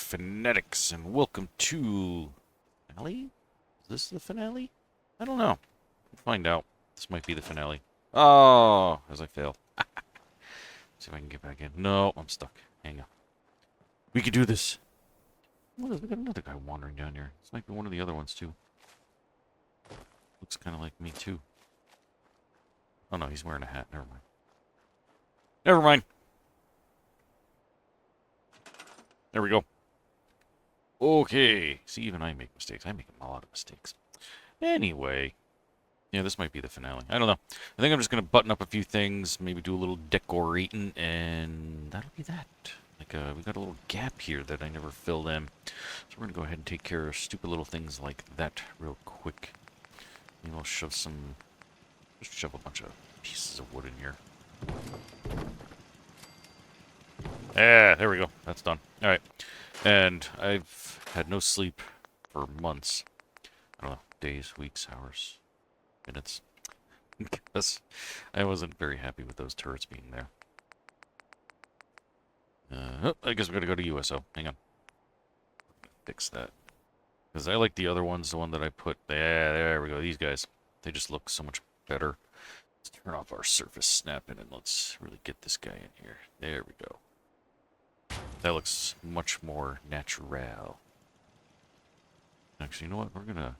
fanatics, and welcome to... Finale? Is this the finale? I don't know. We'll find out. This might be the finale. Oh, as I fail. See if I can get back in. No, I'm stuck. Hang on. We can do this. What is, we got another guy wandering down here. This might be one of the other ones, too. Looks kind of like me, too. Oh, no, he's wearing a hat. Never mind. Never mind. There we go. Okay. See, even I make mistakes. I make a lot of mistakes. Anyway. Yeah, this might be the finale. I don't know. I think I'm just going to button up a few things, maybe do a little decorating, and that'll be that. Like, we got a little gap here that I never filled in. So we're going to go ahead and take care of stupid little things like that real quick. Maybe I'll shove some... Just shove a bunch of pieces of wood in here. Yeah, there we go. That's done. Alright. And I've had no sleep for months. I don't know, days, weeks, hours, minutes. Because I wasn't very happy with those turrets being there. Oh, I guess we gotta go to USO. Hang on. Fix that. Because I like the other ones, the one that I put... there we go. These guys. They just look so much better. Let's turn off our surface snapping and let's really get this guy in here. There we go. That looks much more natural. Actually, you know what? We're gonna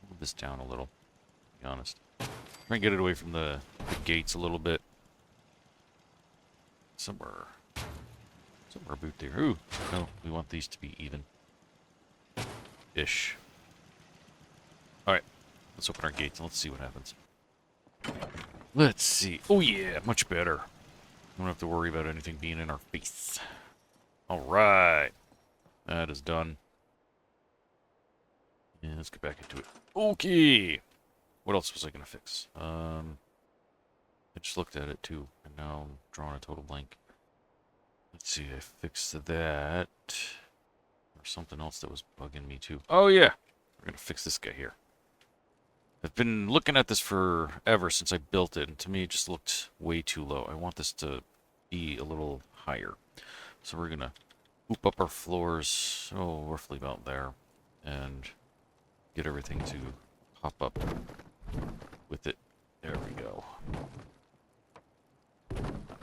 move this down a little, to be honest. Try and get it away from the gates a little bit. Somewhere about there. Ooh, no, we want these to be even. Ish. Alright, let's open our gates and let's see what happens. Let's see. Oh yeah, much better. Don't have to worry about anything being in our face. Alright. That is done. Yeah, let's get back into it. Okay. What else was I going to fix? I just looked at it too, and now I'm drawing a total blank. Let's see, I fixed that. Or something else that was bugging me too. Oh yeah! We're going to fix this guy here. I've been looking at this forever since I built it, and to me it just looked way too low. I want this to be a little higher. So we're going to hoop up our floors, oh, roughly about there, and get everything to pop up with it. There we go.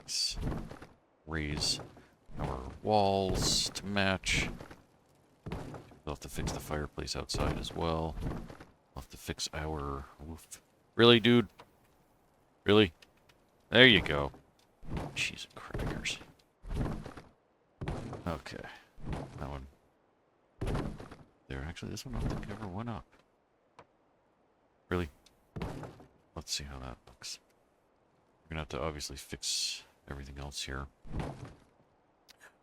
Nice. Raise our walls to match. We'll have to fix the fireplace outside as well. We'll have to fix our roof. Really, dude? Really? There you go. Cheese and crackers. Okay. That one. There, actually, this one I don't think ever went up. Really? Let's see how that looks. We're gonna have to obviously fix everything else here.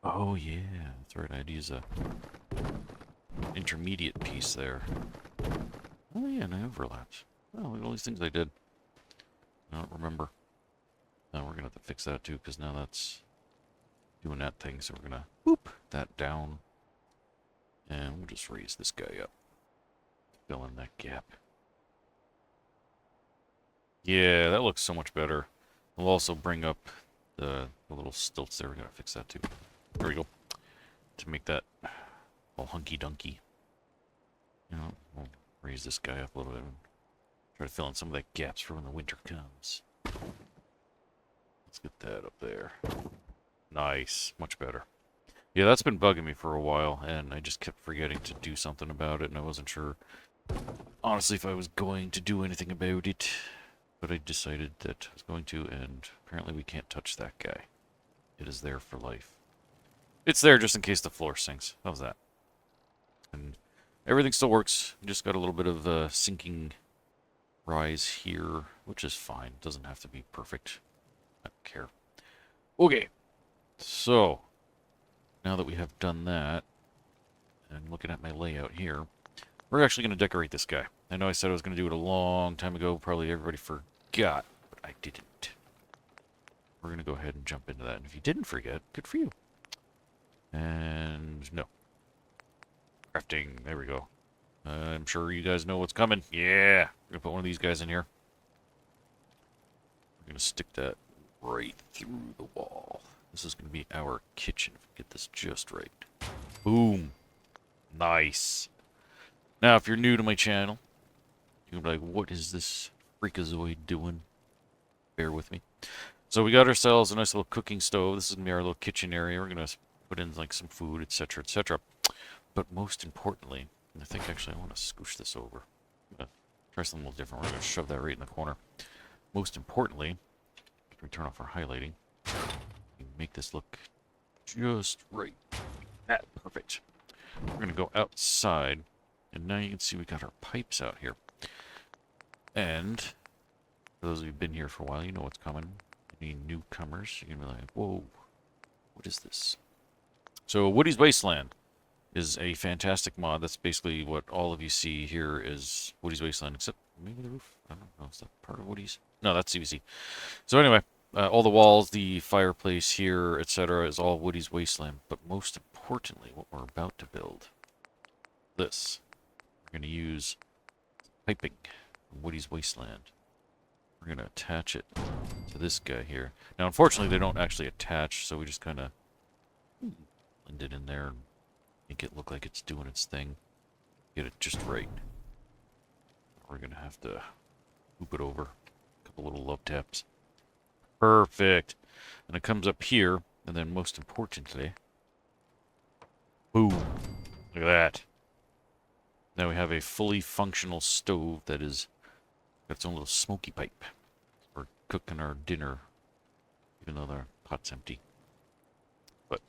Oh yeah, that's right. I'd use a intermediate piece there. Oh yeah, and I overlapped. Oh, look at all these things I did. I don't remember. Now we're gonna have to fix that too, because now that's doing that thing. So we're gonna whoop that down, and we'll just raise this guy up, fill in that gap. Yeah, that looks so much better. We'll also bring up the little stilts there. We're gonna fix that too. There we go. To make that all hunky-dunky. You know, we'll raise this guy up a little bit and try to fill in some of that gaps for when the winter comes. Let's get that up there. Nice. Much better. Yeah, that's been bugging me for a while, and I just kept forgetting to do something about it, and I wasn't sure, honestly, if I was going to do anything about it. But I decided that I was going to, and apparently we can't touch that guy. It is there for life. It's there just in case the floor sinks. How's that? And everything still works. We just got a little bit of sinking rise here, which is fine. It doesn't have to be perfect. I don't care. Okay. So, now that we have done that, and looking at my layout here, we're actually going to decorate this guy. I know I said I was going to do it a long time ago. Probably everybody forgot, but I didn't. We're going to go ahead and jump into that. And if you didn't forget, good for you. And no. Crafting. There we go. I'm sure you guys know what's coming. Yeah. We're going to put one of these guys in here. We're going to stick that right through the wall. This is going to be our kitchen if we get this just right. Boom. Nice. Now, if you're new to my channel, you're gonna be like, what is this freakazoid doing? Bear with me. So we got ourselves a nice little cooking stove. This is gonna be our little kitchen area. We're gonna put in like some food, etc., etc. But most importantly, and I think actually I want to scoosh this over. I'm gonna try something a little different. We're gonna shove that right in the corner. Most importantly, we turn off our highlighting. We make this look just right. Perfect. We're gonna go outside, and now you can see we got our pipes out here. And for those of you who've been here for a while, you know what's coming. Any newcomers, you're gonna be like, whoa, what is this? So Woody's Wasteland is a fantastic mod. That's basically what all of you see here is Woody's Wasteland, except maybe the roof? I don't know, is that part of Woody's? No, that's CVC. So anyway, all the walls, the fireplace here, etc. is all Woody's Wasteland. But most importantly, what we're about to build, this. We're going to use piping from Woody's Wasteland. We're going to attach it to this guy here. Now, unfortunately, they don't actually attach, so we just kind of blend it in there and make it look like it's doing its thing. Get it just right. We're going to have to hoop it over. A couple little love taps. Perfect. And it comes up here, and then most importantly, boom. Look at that. Now we have a fully functional stove that is got its own little smoky pipe. We're cooking our dinner, even though the pot's empty. But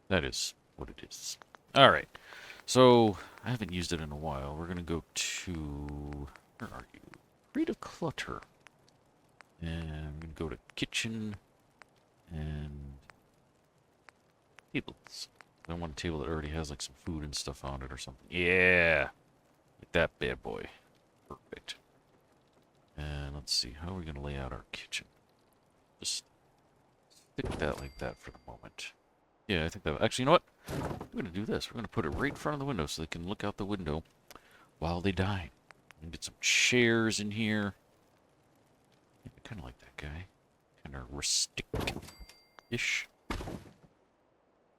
that is what it is. All right. So I haven't used it in a while. We're gonna go to, where are you? Creative Clutter. And I'm going to go to kitchen and tables. I want a table that already has like some food and stuff on it or something. Yeah! Like that bad boy. Perfect. And let's see, how are we going to lay out our kitchen? Just stick that like that for the moment. Yeah, I think that, actually, you know what? We're going to do this. We're going to put it right in front of the window so they can look out the window while they dine. And get some chairs in here. Kind of like that guy. Kind of rustic-ish. You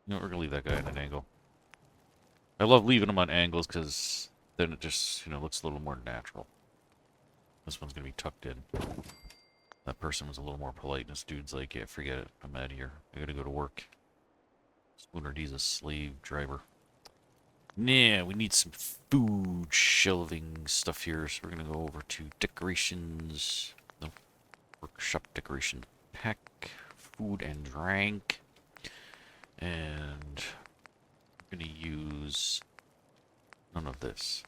know, we're going to leave that guy at an angle. I love leaving him on angles because then it just, you know, looks a little more natural. This one's going to be tucked in. That person was a little more polite, and this dude's like, yeah, forget it. I'm out of here. I got to go to work. Spoonerdee's a slave driver. Nah, we need some food shelving stuff here, so we're going to go over to decorations. Workshop decoration pack, food and drink, and I'm going to use none of this.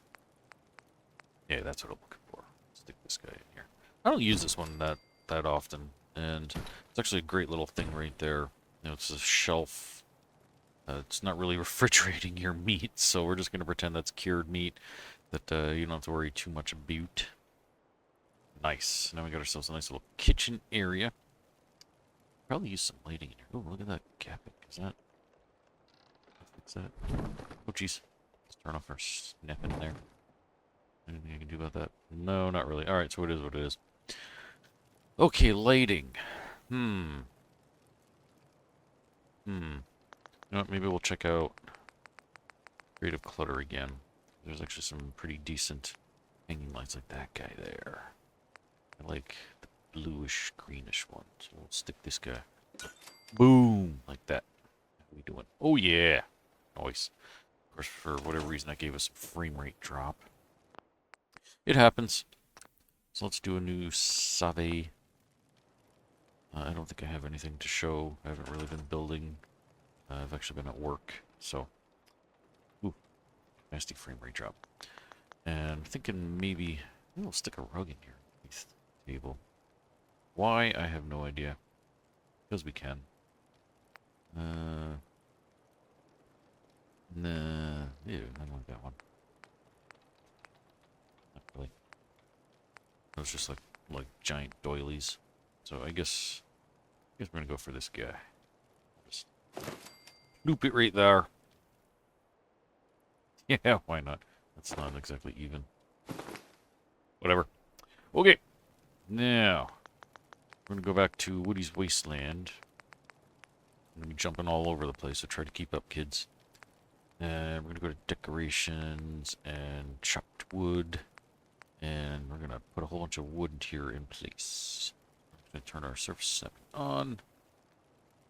Yeah, that's what I'm looking for. Stick this guy in here. I don't use this one that often, and it's actually a great little thing right there. You know, it's a shelf. It's not really refrigerating your meat, so we're just going to pretend that's cured meat that you don't have to worry too much about. Nice. Now we got ourselves a nice little kitchen area. Probably use some lighting in here. Oh, look at that gapping. Is that? Fix that. Oh, jeez. Let's turn off our snap in there. Anything I can do about that? No, not really. Alright, so it is what it is. Okay, lighting. You know what? Maybe we'll check out Creative Clutter again. There's actually some pretty decent hanging lights like that guy there. I like the bluish, greenish one. So we'll stick this guy. Boom! Like that. How we doing? Oh, yeah! Nice. Of course, for whatever reason, that gave us a frame rate drop. It happens. So let's do a new S.C.R.A.P. I don't think I have anything to show. I haven't really been building. I've actually been at work, so... Ooh. Nasty frame rate drop. And I'm thinking maybe... we'll stick a rug in here. Table. Why? I have no idea. Because we can. Nah. Ew, I don't like that one. Not really. Those just like giant doilies. So I guess we're gonna go for this guy. Just loop it right there. Yeah, why not? That's not exactly even. Whatever. Okay. Now, we're going to go back to Woody's Wasteland. I'm going to be jumping all over the place, so try to keep up, kids. And we're going to go to decorations and chopped wood. And we're going to put a whole bunch of wood here in place. We're going to turn our surface snapping on.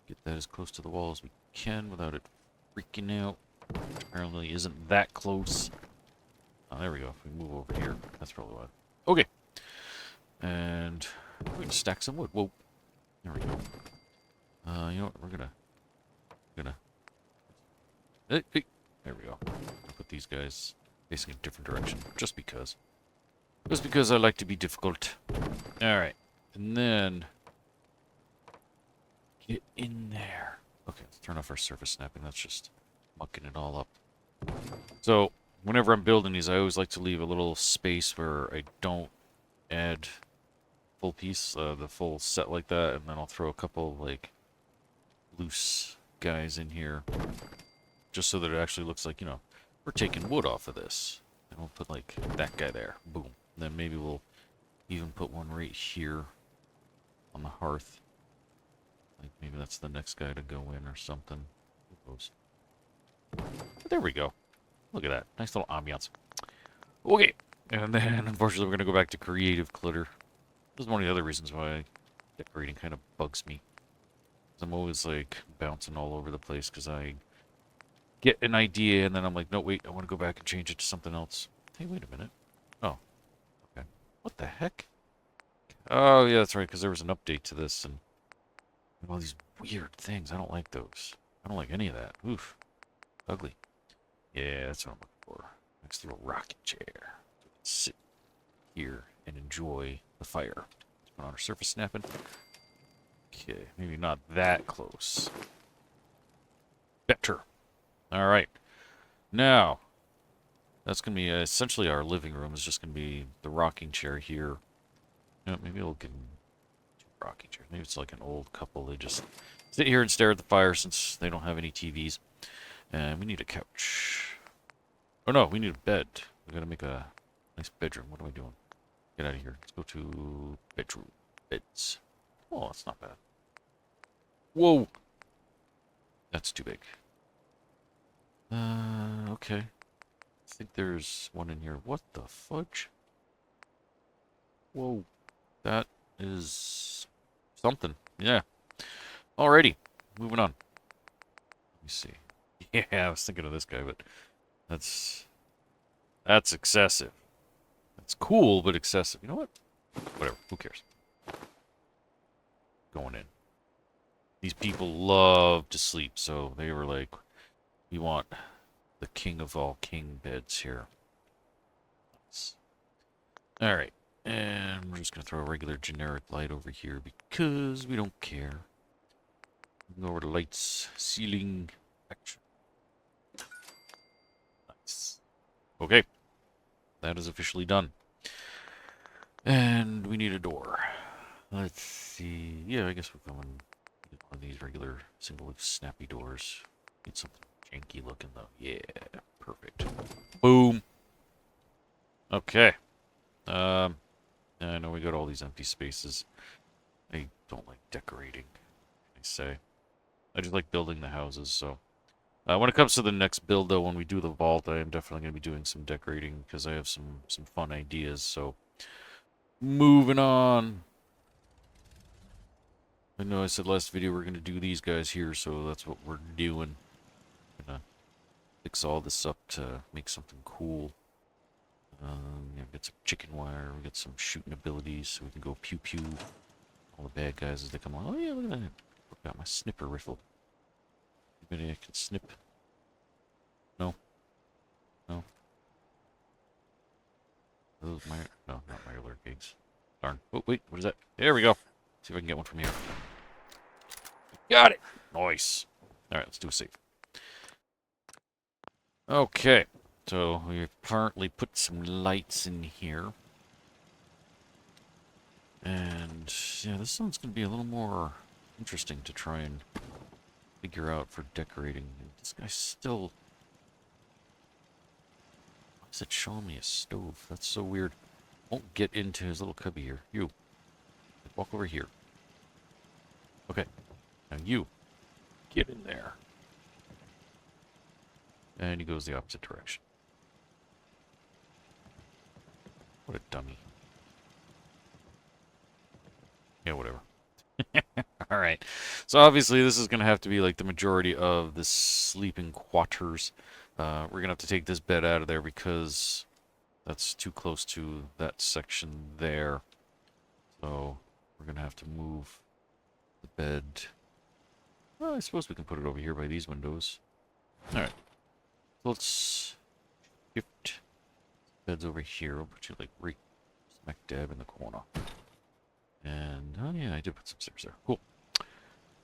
Get that as close to the wall as we can without it freaking out. Apparently isn't that close. Oh, there we go. If we move over here, that's probably why. Okay. And we're going to stack some wood. Whoa. There we go. You know what? We're gonna hey. There we go. I'll put these guys facing a different direction, just because. Just because I like to be difficult. Alright. And then get in there. Okay, let's turn off our surface snapping. That's just mucking it all up. So, whenever I'm building these, I always like to leave a little space where I don't add full piece, the full set like that, and then I'll throw a couple, like, loose guys in here. Just so that it actually looks like, you know, we're taking wood off of this. And we'll put, like, that guy there. Boom. And then maybe we'll even put one right here on the hearth. Like, maybe that's the next guy to go in or something. Who knows? But there we go. Look at that. Nice little ambiance. Okay. And then, unfortunately, we're going to go back to creative clutter. This is one of the other reasons why decorating kind of bugs me. I'm always, like, bouncing all over the place because I get an idea and then I'm like, no, wait, I want to go back and change it to something else. Hey, wait a minute. Oh. Okay. What the heck? Oh, yeah, that's right, because there was an update to this and all these weird things. I don't like those. I don't like any of that. Oof. Ugly. Yeah, that's what I'm looking for. Next little rocking chair. Sit here and enjoy the fire. Let's put on our surface snapping. Okay, maybe not that close. Better. Alright. Now, that's going to be essentially our living room. It's just going to be the rocking chair here. You know, maybe we'll get 2 rocking chairs. Maybe it's like an old couple. They just sit here and stare at the fire since they don't have any TVs. And we need a couch. Oh no, we need a bed. We got to make a nice bedroom. What am I doing? Get out of here. Let's go to bedroom. Beds. Oh, that's not bad. Whoa! That's too big. Okay. I think there's one in here. What the fudge? Whoa. That is something. Yeah. Alrighty. Moving on. Let me see. Yeah, I was thinking of this guy, but that's excessive. That's cool, but excessive. You know what? Whatever. Who cares? Going in. These people love to sleep, so they were like, we want the king of all king beds here. Alright. And we're just going to throw a regular generic light over here because we don't care. Go over to lights, ceiling, action. Nice. Okay. That is officially done. And we need a door. Let's see. Yeah, I guess we'll go and get one of these regular single snappy doors. Need something janky looking though. Yeah, perfect. Boom. Okay. I know we got all these empty spaces. I don't like decorating, I say. I just like building the houses, so. When it comes to the next build, though, when we do the vault, I am definitely going to be doing some decorating because I have some fun ideas, so. Moving on. I know I said last video we're going to do these guys here, so that's what we're doing. Gonna fix all this up to make something cool. Yeah, get some chicken wire, we get some shooting abilities so we can go pew pew all the bad guys as they come along. Oh yeah, look at that. I've got my snipper rifle. Anybody I can snip? No? No? Those my no, not my alert gigs. Darn. Oh wait, what is that? There we go. See if I can get one from here. Got it! Nice. Alright, let's do a save. Okay. So we've apparently put some lights in here. And yeah, this one's going to be a little more interesting to try and figure out for decorating. This guy's still... Why is it showing me a stove? That's so weird. Won't get into his little cubby here. You. Walk over here. Okay. Now you. Get in there. And he goes the opposite direction. What a dummy. Yeah, whatever. Alright. So obviously this is going to have to be like the majority of the sleeping quarters. We're going to have to take this bed out of there because that's too close to that section there. So we're going to have to move the bed. Well, I suppose we can put it over here by these windows. Alright. So let's shift beds over here. I'll put you like right smack dab in the corner. And, oh yeah, I did put some stairs there. Cool.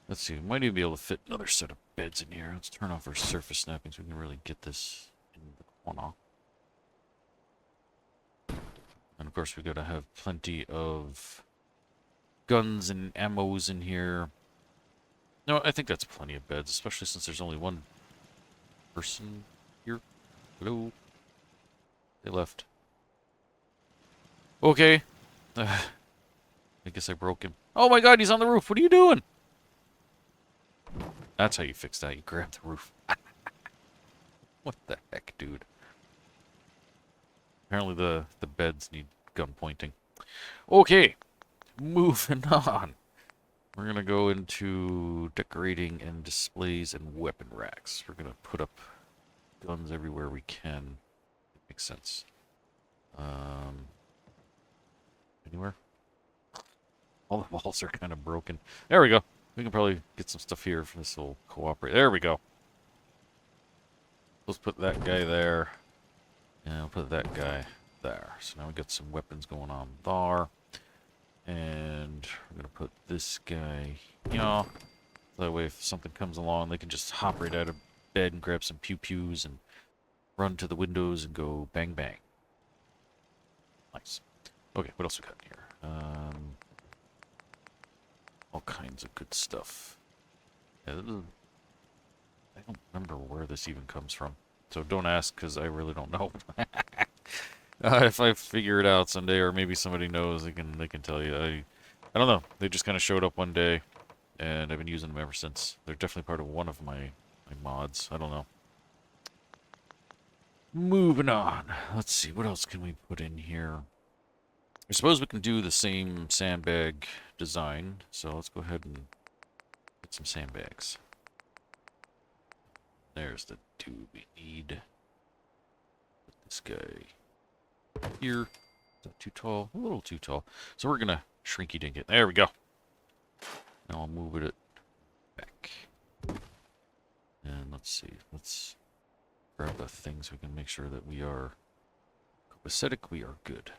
Let's see, we might even be able to fit another set of beds in here. Let's turn off our surface snapping so we can really get this in the corner. And of course we gotta have plenty of guns and ammos in here. No, I think that's plenty of beds, especially since there's only one person here. Hello? They left. Okay. I guess I broke him. Oh my god, he's on the roof. What are you doing? That's how you fix that. You grab the roof. What the heck, dude? Apparently the beds need gun pointing. Okay. Moving on. We're going to go into decorating and displays and weapon racks. We're going to put up guns everywhere we can. It makes sense. Anywhere? All the walls are kind of broken. There we go. We can probably get some stuff here if this will cooperate. There we go. Let's put that guy there. And I'll put that guy there. So now we got some weapons going on there. And we're going to put this guy, you know, that way if something comes along, they can just hop right out of bed and grab some pew-pews and run to the windows and go bang bang. Nice. Okay, what else we got here? All kinds of good stuff. Yeah, I don't remember where this even comes from. So don't ask, because I really don't know. If I figure it out someday, or maybe somebody knows, they can tell you. I don't know. They just kind of showed up one day, and I've been using them ever since. They're definitely part of one of my mods. I don't know. Moving on. Let's see. What else can we put in here? I suppose we can do the same sandbag design. So let's go ahead and get some sandbags. There's the two we need. Put this guy here. Is that too tall? A little too tall. So we're gonna shrinky dink it. There we go. Now I'll move it back. And let's see. Let's grab a thing so we can make sure that we are copacetic. We are good.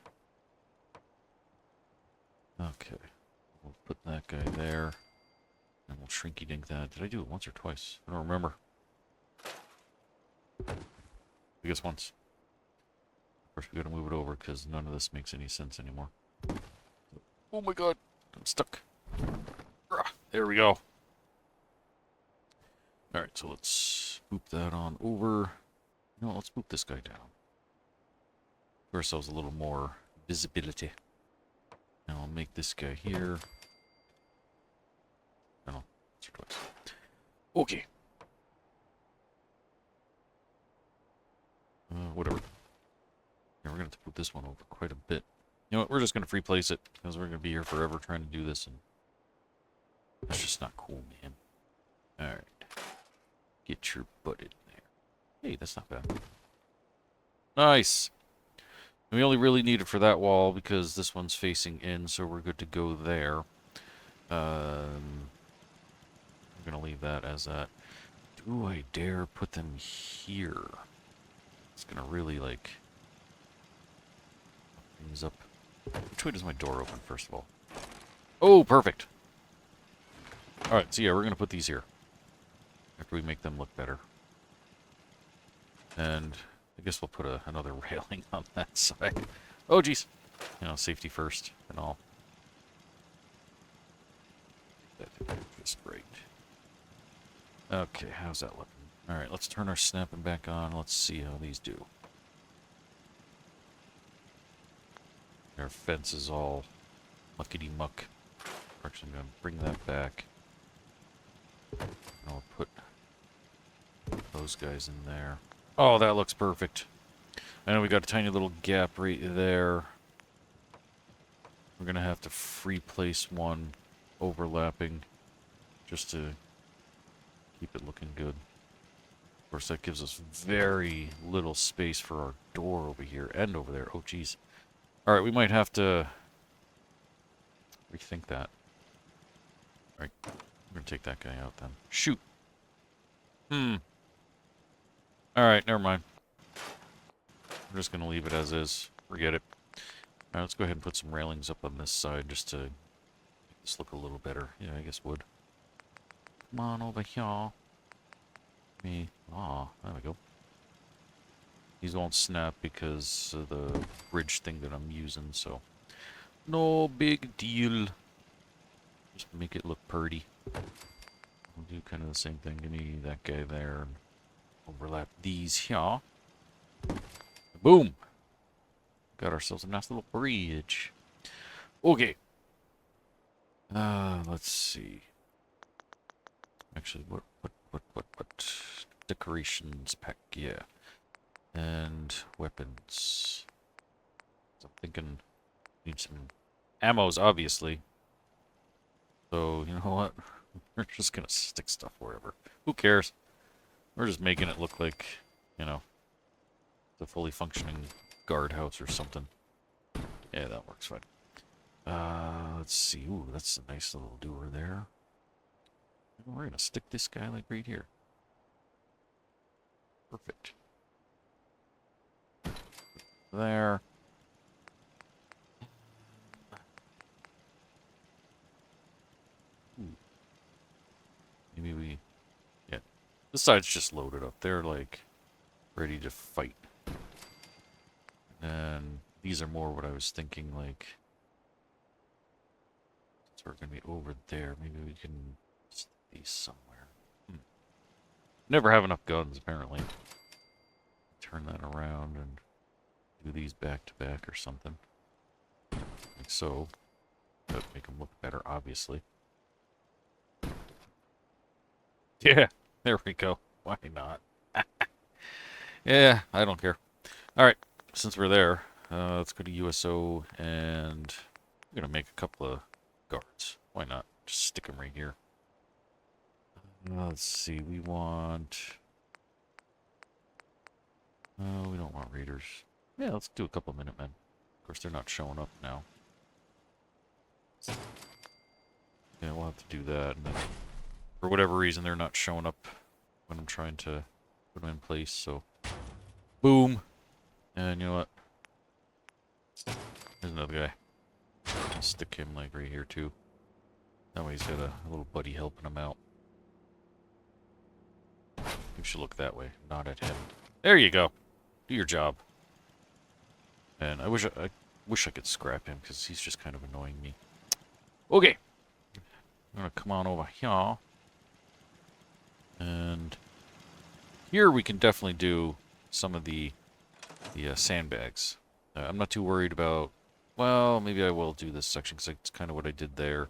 Okay. We'll put that guy there. And we'll shrinky dink that. Did I do it once or twice? I don't remember. I guess once. Of course, we gotta move it over because none of this makes any sense anymore. Oh my god, I'm stuck. There we go. Alright, so let's boop that on over. No, let's boop this guy down. Give ourselves a little more visibility. Now I'll make this guy here. No, once or twice. Okay. Whatever. Yeah, we're going to have to put this one over quite a bit. You know what, we're just going to replace it, because we're going to be here forever trying to do this, and that's just not cool, man. Alright. Get your butt in there. Hey, that's not bad. Nice! We only really need it for that wall, because this one's facing in, so we're good to go there. We're going to leave that as that. Do I dare put them here? It's going to really, like, things up. Which way does my door open, first of all? Oh, perfect. Alright, so yeah, we're going to put these here. After we make them look better. And I guess we'll put another railing on that side. Oh, jeez. You know, safety first and all. That's just great. Okay, how's that looking? Alright, let's turn our snapping back on. Let's see how these do. Our fence is all muckety-muck. Actually, I'm going to bring that back. And I'll put those guys in there. Oh, that looks perfect. I know we got a tiny little gap right there. We're gonna have to free place one overlapping just to keep it looking good. Of course, that gives us very little space for our door over here and over there. Oh, geez. Alright, we might have to rethink that. Alright, we're gonna take that guy out then. Shoot! Alright, never mind. We're just gonna leave it as is. Forget it. Alright, let's go ahead and put some railings up on this side just to make this look a little better. Yeah, I guess wood. Come on over here. Me. Ah, there we go. These won't snap because of the bridge thing that I'm using, so no big deal. Just make it look pretty. We'll do kind of the same thing. Give me that guy there and overlap these here. Boom! Got ourselves a nice little bridge. Okay. Let's see. Actually, what? Decorations pack, yeah. And weapons. So I'm thinking need some ammos, obviously. So, you know what? We're just gonna stick stuff wherever. Who cares? We're just making it look like, you know, the fully functioning guardhouse or something. Yeah, that works fine. Let's see. Ooh, that's a nice little doer there. We're gonna stick this guy like right here. Perfect. There. Ooh. Maybe we... Yeah. This side's just loaded up. They're like ready to fight. And these are more what I was thinking, like... So we're gonna be over there. Maybe we can stick these somewhere. Never have enough guns, apparently. Turn that around and do these back to back or something. Like so. That would make them look better, obviously. Yeah, there we go. Why not? Yeah, I don't care. Alright, since we're there, let's go to USO and I'm gonna make a couple of guards. Why not? Just stick them right here. Let's see, we want... we don't want raiders. Yeah, let's do a couple of Minutemen. Of course, they're not showing up now. Yeah, we'll have to do that. And then, for whatever reason, they're not showing up when I'm trying to put them in place, so... Boom! And you know what? There's another guy. I'll stick him, like, right here, too. That way he's got a little buddy helping him out. You should look that way, not at him. There you go! Do your job. And I wish I could scrap him, because he's just kind of annoying me. Okay! I'm gonna come on over here. And here we can definitely do some of the sandbags. I'm not too worried about... Well, maybe I will do this section, because it's kind of what I did there.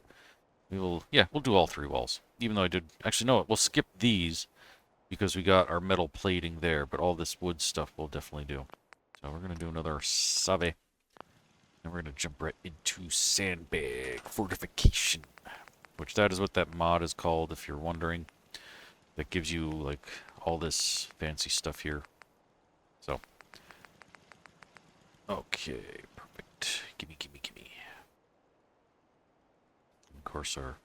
We'll do all three walls. Even though I did... Actually, no, we'll skip these, because we got our metal plating there, but all this wood stuff we'll definitely do. So we're going to do another Save. And we're going to jump right into Sandbag Fortification. Which that is what that mod is called, if you're wondering. That gives you, like, all this fancy stuff here. So. Okay, perfect. Gimme. Of course, our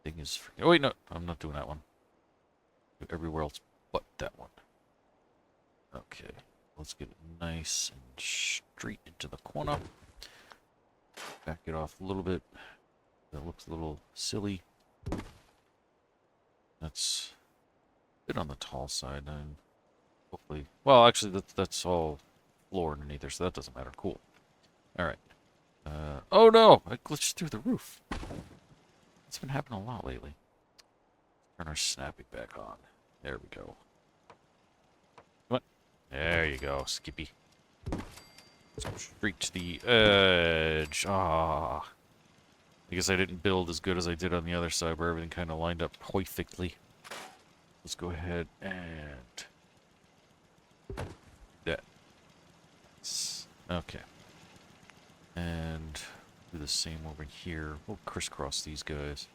thing is... Oh, wait, no. I'm not doing that one. Do everywhere else but that one. Okay. Let's get it nice and straight into the corner. Back it off a little bit. That looks a little silly. That's a bit on the tall side, and hopefully... Well, actually, that's all floor underneath there, so that doesn't matter. Cool. Alright. Oh no! I glitched through the roof. It's been happening a lot lately. Turn our Snappy back on. There we go. Come on. There you go, Skippy. Let's go straight to the edge. Ah. I guess I didn't build as good as I did on the other side, where everything kind of lined up perfectly. Let's go ahead and Okay. And do the same over here. We'll crisscross these guys.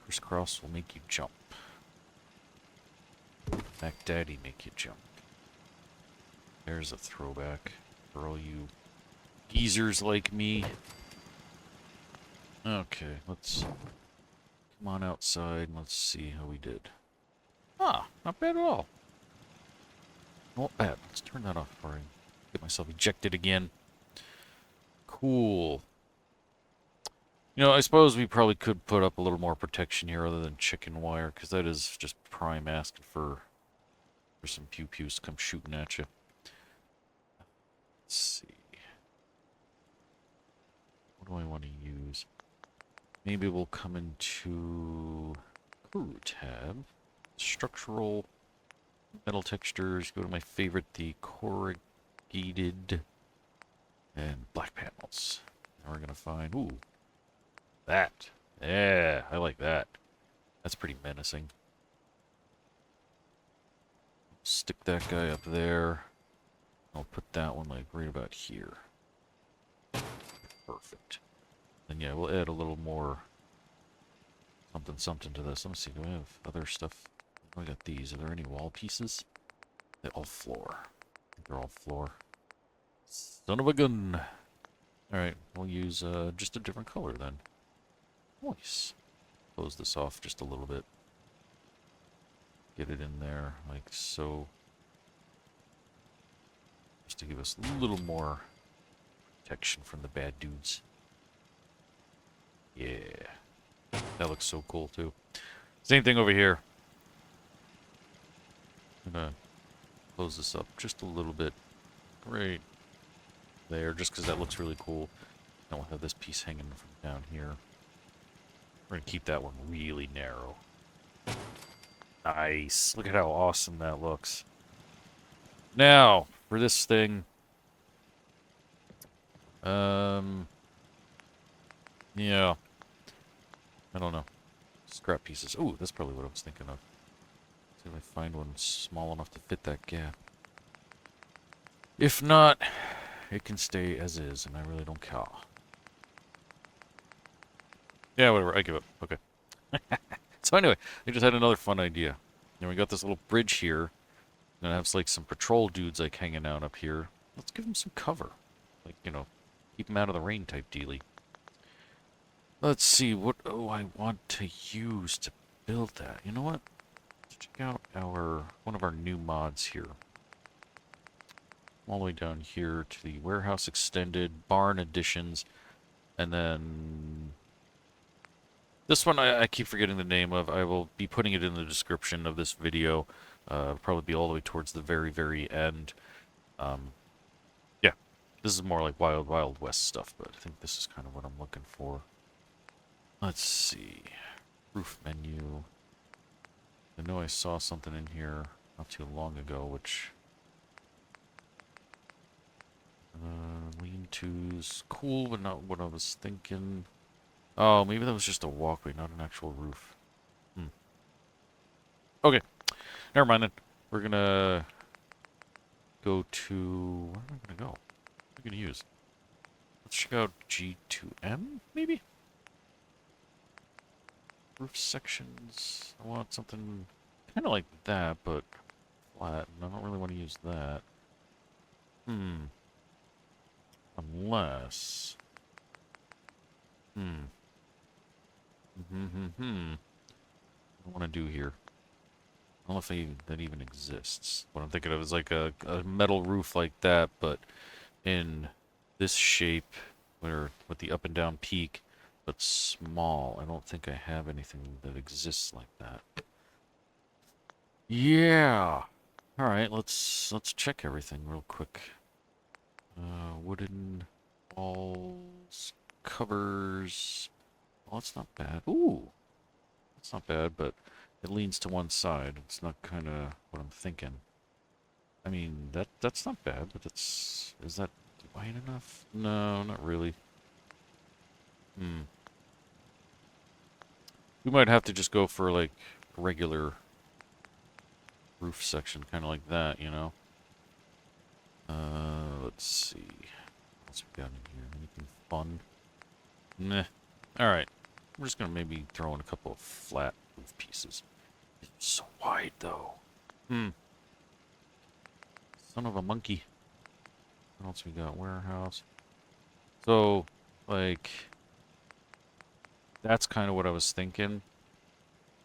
Crisscross will make you jump. Mac Daddy make you jump. There's a throwback for all you geezers like me. Okay, let's come on outside and let's see how we did. Ah, not bad at all. Not bad. Let's turn that off before I get myself ejected again. Cool. You know, I suppose we probably could put up a little more protection here other than chicken wire, because that is just prime asking for some pew-pews to come shooting at you. Let's see. What do I want to use? Maybe we'll come into Crew tab. Structural metal textures. Go to my favorite, the corrugated and black panels. And we're going to find, ooh, that. Yeah, I like that. That's pretty menacing. Stick that guy up there. I'll put that one like right about here. Perfect. And yeah, we'll add a little more something to this. Let me see, do I have other stuff? I got these. Are there any wall pieces? They're all floor. I think they're all floor. Son of a gun. Alright, we'll use just a different color then. Nice. Close this off just a little bit. Get it in there like so. Just to give us a little more protection from the bad dudes. Yeah. That looks so cool too. Same thing over here. I'm gonna close this up just a little bit. Right there, just because that looks really cool. Then we'll have this piece hanging from down here. We're gonna keep that one really narrow. Nice. Look at how awesome that looks. Now, for this thing. Yeah. I don't know. Scrap pieces. Ooh, that's probably what I was thinking of. See if I find one small enough to fit that gap. If not, it can stay as is, and I really don't care. Yeah, whatever. I give up. Okay. So anyway, I just had another fun idea. And we got this little bridge here. Gonna have like some patrol dudes like hanging out up here. Let's give them some cover. Like, you know, keep them out of the rain type dealy. Let's see, what do I want to use to build that? You know what? Let's check out one of our new mods here. All the way down here to the warehouse extended, barn additions, and then this one I keep forgetting the name of. I will be putting it in the description of this video. Probably be all the way towards the very, very end. Yeah, this is more like Wild Wild West stuff, but I think this is kind of what I'm looking for. Let's see. Roof menu. I know I saw something in here not too long ago, which... lean-tos. Cool, but not what I was thinking. Oh, maybe that was just a walkway, not an actual roof. Okay. Never mind then. We're gonna go to... Where am I gonna go? What am I gonna use? Let's check out G2M, maybe? Roof sections. I want something kind of like that, but flat. And I don't really want to use that. Unless... What do I want to do here? I don't know if that even exists. What I'm thinking of is like a metal roof like that, but in this shape, where with the up and down peak, but small. I don't think I have anything that exists like that. Yeah. All right, let's check everything real quick. Wooden walls, covers. Well, that's not bad. Ooh, that's not bad, but it leans to one side. It's not kind of what I'm thinking. I mean, that's not bad, but is that wide enough? No, not really. We might have to just go for like a regular roof section, kind of like that, you know? Let's see. What's we got in here? Anything fun? Nah. Alright. We're just gonna maybe throw in a couple of flat roof pieces. It's so wide, though. Son of a monkey. What else we got? Warehouse. So, like... That's kind of what I was thinking.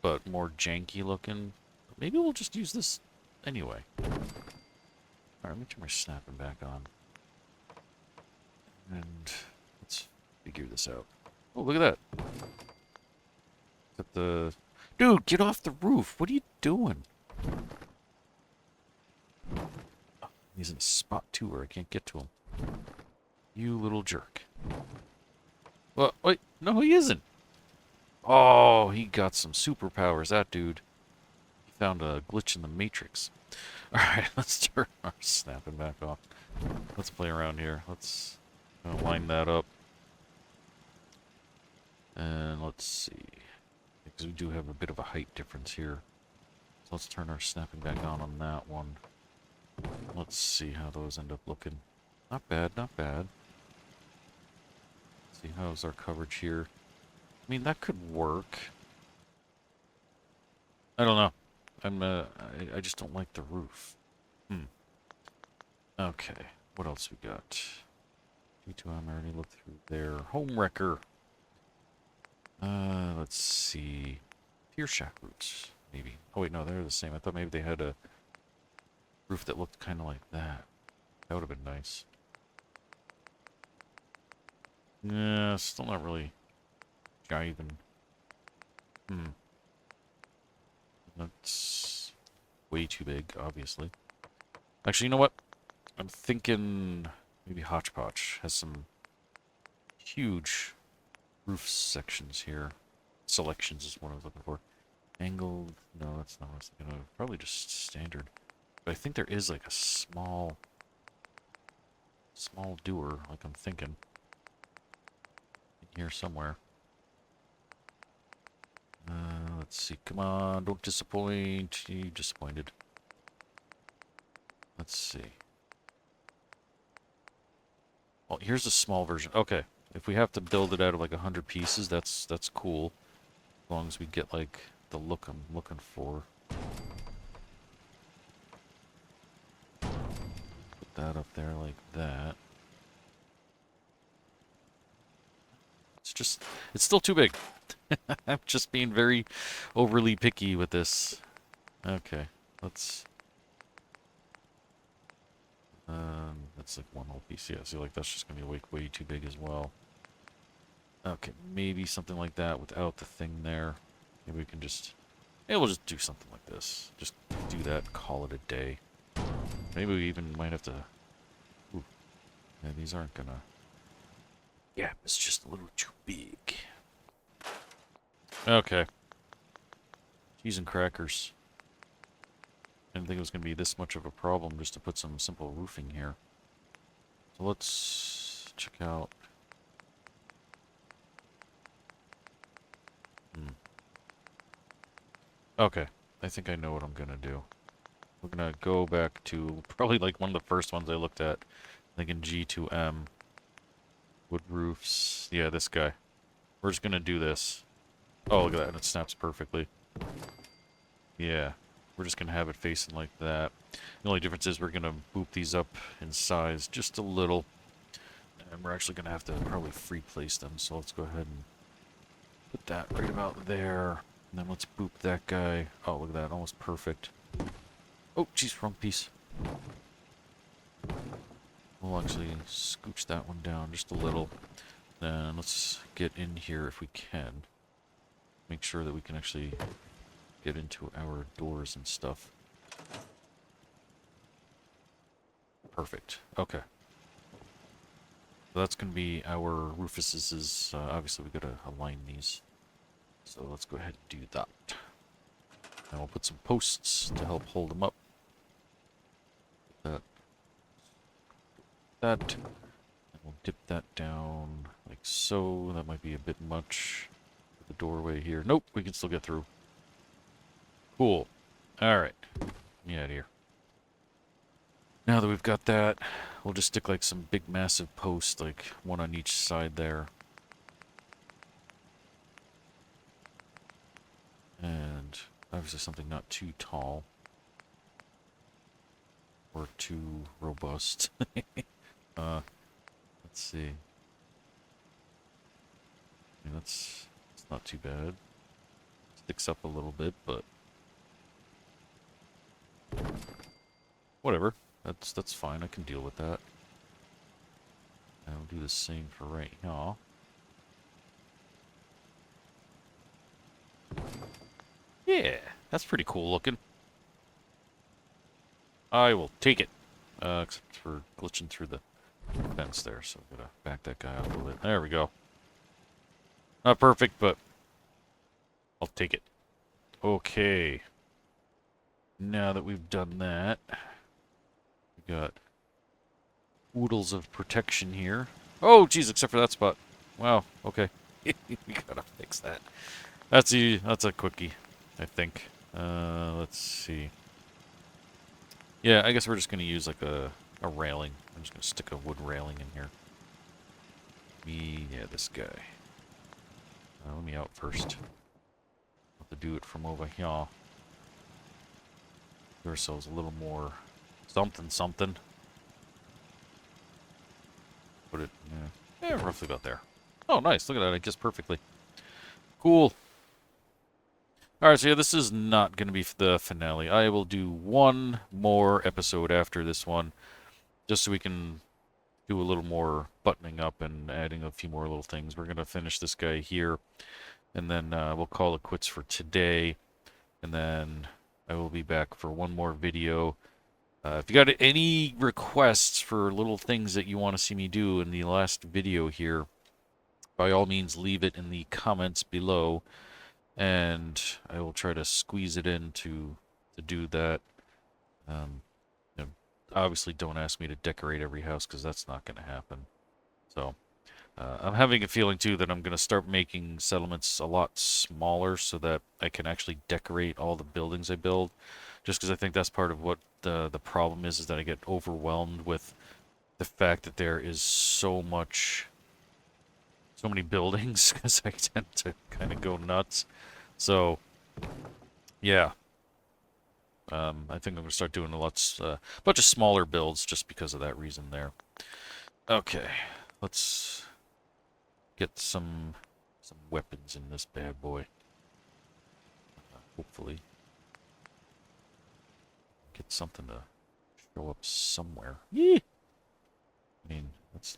But more janky looking. Maybe we'll just use this anyway. Alright, let me turn my snapping back on. And let's figure this out. Oh, look at that. Got the... Dude, get off the roof. What are you doing? Oh, he's in a spot, too, where I can't get to him. You little jerk. Well, wait. No, he isn't. Oh, he got some superpowers, that dude. He found a glitch in the Matrix. Alright, let's turn our snapping back off. Let's play around here. Let's line that up. And let's see. Because we do have a bit of a height difference here. So let's turn our snapping back on that one. Let's see how those end up looking. Not bad, not bad. Let's see, how's our coverage here? I mean, that could work. I don't know. I just don't like the roof. Okay. What else we got? G2M, I already looked through there. Homemaker. Let's see. Pier shack roofs, maybe. Oh wait, no, they're the same. I thought maybe they had a roof that looked kind of like that. That would have been nice. Yeah, still not really jiving. That's way too big, obviously. Actually, you know what? I'm thinking maybe Hodgepodge has some huge roof sections here. Selections is what I was looking for. Angled, no, that's not what I was thinking of. Probably just standard. But I think there is like a small doer, like I'm thinking. In here somewhere. Let's see. Come on, don't disappoint. You disappointed. Let's see. Well, here's a small version. Okay. If we have to build it out of like 100 pieces, that's cool. As long as we get like the look I'm looking for. Put that up there like that. It's still too big. I'm just being very overly picky with this. Okay, let's... that's like one whole piece. Yeah, so like that's just gonna be way too big as well. Okay, maybe something like that without the thing there. Maybe we can just... Maybe we'll just do something like this. Just do that, call it a day. Maybe we even might have to... Ooh. Yeah, these aren't gonna... Yeah, it's just a little too big. Okay. Cheese and crackers. I didn't think it was going to be this much of a problem just to put some simple roofing here. So let's check out... Okay, I think I know what I'm going to do. We're going to go back to probably like one of the first ones I looked at. Like in G2M. Wood roofs. Yeah, this guy. We're just going to do this. Oh, look at that. And it snaps perfectly. Yeah. We're just going to have it facing like that. The only difference is we're going to boop these up in size just a little. And we're actually going to have to probably free place them. So let's go ahead and put that right about there. And then let's boop that guy. Oh, look at that. Almost perfect. Oh, geez, wrong piece. We'll actually scooch that one down just a little. Then let's get in here if we can. Make sure that we can actually get into our doors and stuff. Perfect. Okay. So that's going to be our roofuses. Obviously, we've got to align these. So let's go ahead and do that. And we'll put some posts to help hold them up. That. And we'll dip that down like so. That might be a bit much. The doorway here. Nope, we can still get through. Cool. Alright. Get me out of here. Now that we've got that, we'll just stick like some big massive posts, like one on each side there. And obviously something not too tall. Or too robust. Let's see. I mean, that's not too bad. Sticks up a little bit, but whatever. That's fine. I can deal with that. And I'll do the same for right here. Yeah, that's pretty cool looking. I will take it. Except for glitching through the fence there, so I'm gonna back that guy up a little bit. There we go. Not perfect, but I'll take it. Okay. Now that we've done that, we got oodles of protection here. Oh, geez, except for that spot. Wow, okay. We gotta fix that. That's a quickie, I think. Let's see. Yeah, I guess we're just gonna use like a railing. I'm just gonna stick a wood railing in here. Yeah, this guy. Let me out first. Have to do it from over here. Give ourselves a little more something. Put it, yeah, roughly about there. Oh, nice. Look at that. It gets perfectly. Cool. Alright, so yeah, this is not going to be the finale. I will do one more episode after this one, just so we can do a little more buttoning up and adding a few more little things. We're going to finish this guy here, and then we'll call it quits for today, and then I will be back for one more video. If you got any requests for little things that you want to see me do in the last video here, by all means leave it in the comments below, and I will try to squeeze it in to do that. You know, obviously don't ask me to decorate every house, because that's not going to happen. So I'm having a feeling too that I'm going to start making settlements a lot smaller so that I can actually decorate all the buildings I build, just because I think that's part of what the problem is that I get overwhelmed with the fact that there is so many buildings, because I tend to kind of go nuts. So yeah, I think I'm going to start doing a bunch of smaller builds just because of that reason there. Okay, let's get some weapons in this bad boy. Hopefully get something to show up somewhere. Yee! I mean, that's...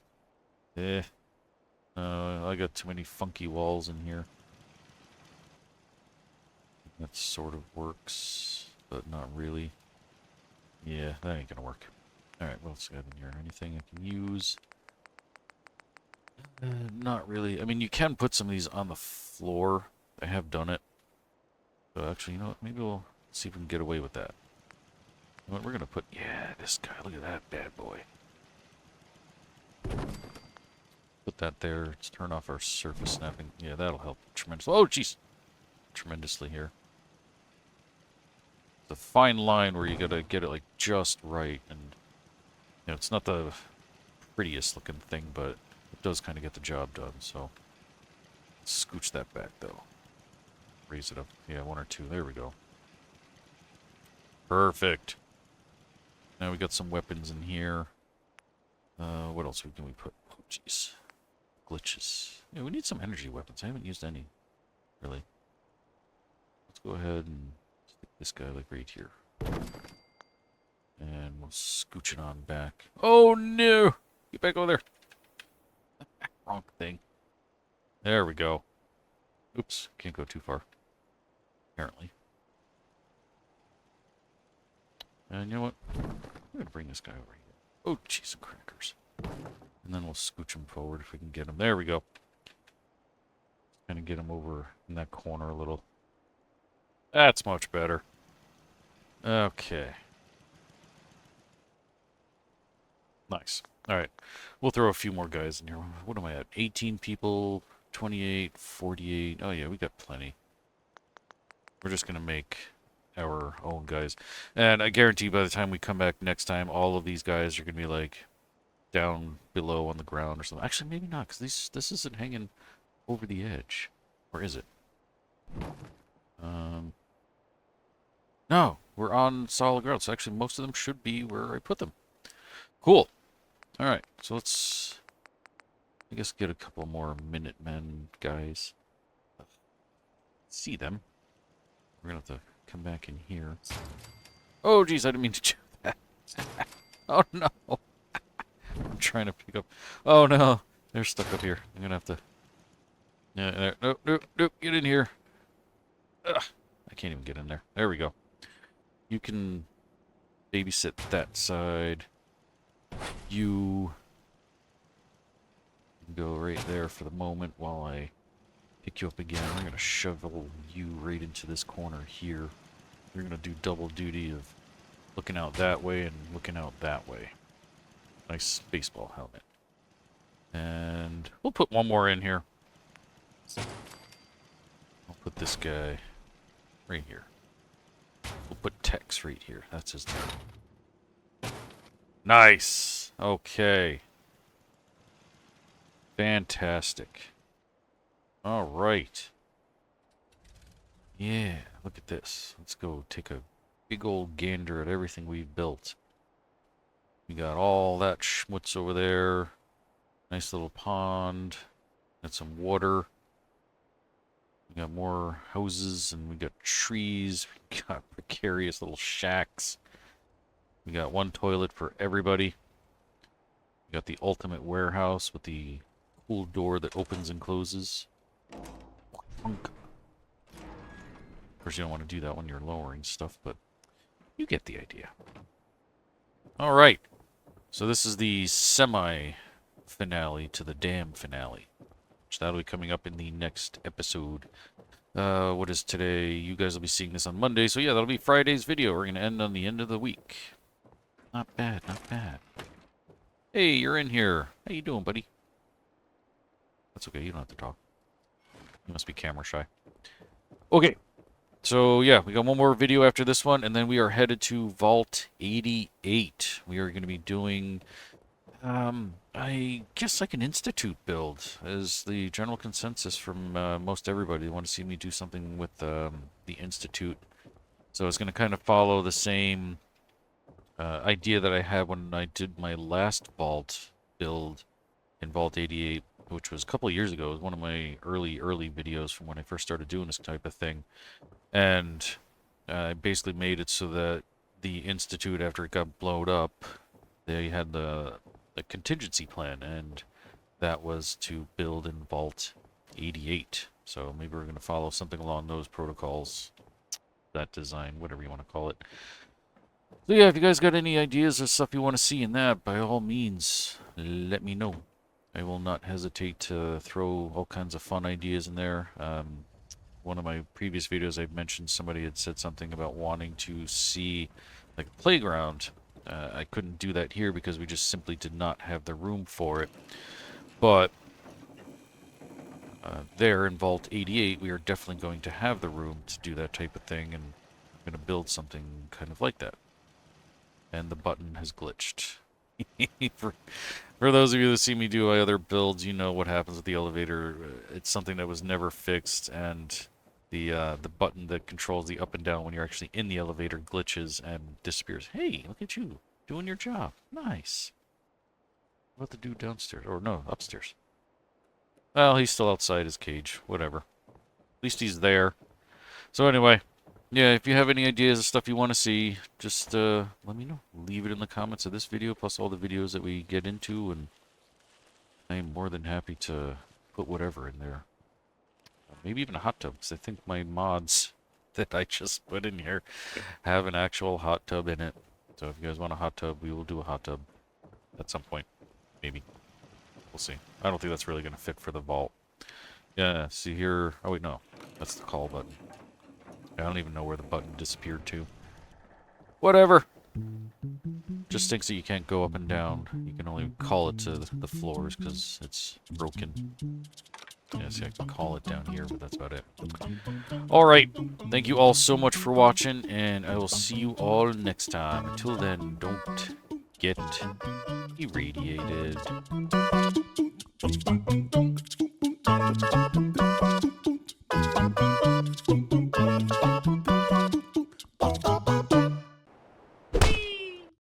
I got too many funky walls in here. That sort of works, but not really. Yeah, that ain't gonna work. Alright, what else I got in here? Anything I can use? Not really. I mean, you can put some of these on the floor. I have done it. So actually, you know what? Maybe we'll see if we can get away with that. You know what? We're gonna put... Yeah, this guy. Look at that bad boy. Put that there. Let's turn off our surface snapping. Yeah, that'll help tremendously. Oh, jeez! Tremendously here. The fine line where you gotta get it like just right, and you know, it's not the prettiest looking thing, but it does kind of get the job done. So scooch that back though. Raise it up. Yeah, one or two. There we go. Perfect. Now we got some weapons in here. What else can we put? Oh, jeez. Glitches. Yeah, we need some energy weapons. I haven't used any, really. Let's go ahead and stick this guy like right here. And we'll scooch it on back. Oh no! Get back over there. Wrong thing. There we go. Oops, can't go too far. Apparently. And you know what? I'm gonna bring this guy over here. Oh, jeez, crackers. And then we'll scooch him forward if we can get him. There we go. Kind of get him over in that corner a little. That's much better. Okay. Nice. Alright. We'll throw a few more guys in here. What am I at? 18 people, 28, 48. Oh yeah, we got plenty. We're just going to make our own guys. And I guarantee by the time we come back next time, all of these guys are going to be like down below on the ground or something. Actually, maybe not, because this isn't hanging over the edge. Or is it? No, we're on solid ground. So actually, most of them should be where I put them. Cool. All right, so let's, I guess, get a couple more Minutemen guys. See them. We're going to have to come back in here. Oh, geez, I didn't mean to do that. Oh, no. I'm trying to pick up. Oh, no. They're stuck up here. I'm going to have to. Yeah, there. Nope, nope, nope. Get in here. Ugh. I can't even get in there. There we go. You can babysit that side. You can go right there for the moment while I pick you up again. I'm going to shovel you right into this corner here. You're going to do double duty of looking out that way and looking out that way. Nice baseball helmet. And we'll put one more in here. I'll put this guy right here. We'll put Tex right here. That's his name. Nice! Okay. Fantastic. Alright. Yeah, look at this. Let's go take a big old gander at everything we've built. We got all that schmutz over there. Nice little pond. Got some water. We got more houses and we got trees. We got precarious little shacks. We got one toilet for everybody. We got the ultimate warehouse with the cool door that opens and closes. Of course, you don't want to do that when you're lowering stuff, but you get the idea. All right. So this is the semi-finale to the dam finale, which that'll be coming up in the next episode. What is today? You guys will be seeing this on Monday, so yeah, that'll be Friday's video. We're going to end on the end of the week. Not bad, not bad. Hey, you're in here. How you doing, buddy? That's okay, you don't have to talk. You must be camera shy. Okay. So, yeah, we got one more video after this one, and then we are headed to Vault 88. We are going to be doing, I guess like an Institute build, as the general consensus from most everybody. They want to see me do something with the Institute. So it's going to kind of follow the same idea that I had when I did my last Vault build in Vault 88, which was a couple of years ago. It was one of my early videos from when I first started doing this type of thing. And I basically made it so that the Institute, after it got blown up, they had the contingency plan, and that was to build in Vault 88. So maybe we're going to follow something along those protocols, that design, whatever you want to call it. So yeah, if you guys got any ideas or stuff you want to see in that, by all means, let me know. I will not hesitate to throw all kinds of fun ideas in there. One of my previous videos, I mentioned somebody had said something about wanting to see like a playground. I couldn't do that here because we just simply did not have the room for it. But there in Vault 88, we are definitely going to have the room to do that type of thing, and I'm going to build something kind of like that. And the button has glitched. For those of you that see me do my other builds, you know what happens with the elevator. It's something that was never fixed, and the button that controls the up and down when you're actually in the elevator glitches and disappears. Hey, look at you doing your job. Nice. What about the dude downstairs? Or no, upstairs. Well, he's still outside his cage. Whatever. At least he's there. So anyway, yeah, if you have any ideas of stuff you want to see, just let me know. Leave it in the comments of this video, plus all the videos that we get into, and I am more than happy to put whatever in there. Maybe even a hot tub, because I think my mods that I just put in here have an actual hot tub in it. So if you guys want a hot tub, we will do a hot tub at some point. Maybe. We'll see. I don't think that's really going to fit for the vault. Yeah, see here. Oh, wait, no. That's the call button. I don't even know where the button disappeared to. Whatever. Just stinks that you can't go up and down. You can only call it to the floors because it's broken. Yeah, see, I can call it down here, but that's about it. Alright, thank you all so much for watching, and I will see you all next time. Until then, don't get irradiated.